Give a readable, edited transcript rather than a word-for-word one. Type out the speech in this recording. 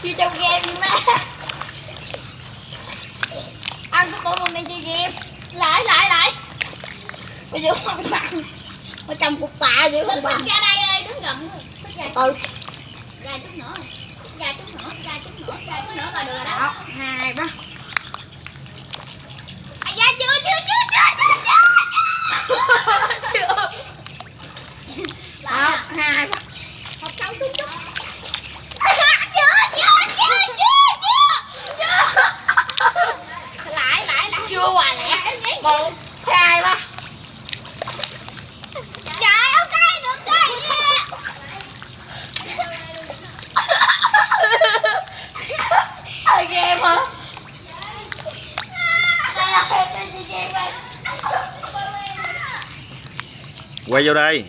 Chưa trong game mà. Ăn của tôi hôm nay chơi game. Lại. Bây giờ không bằng. Nó cầm cục tạ vậy không bằng. Ra đây ơi, đứng gần. Ừ. Ra chút nữa. Ra chút nữa là được rồi đó. 1, 2, 3. À da chưa. Lại 1, 2, 3. học xong chút. Chưa. lại. Chưa hoài lẹ. 1, 2, 3. Trời ơi, cái được cái nha. Chơi game hả? Đây là game chơi game đây. Quay vô đây.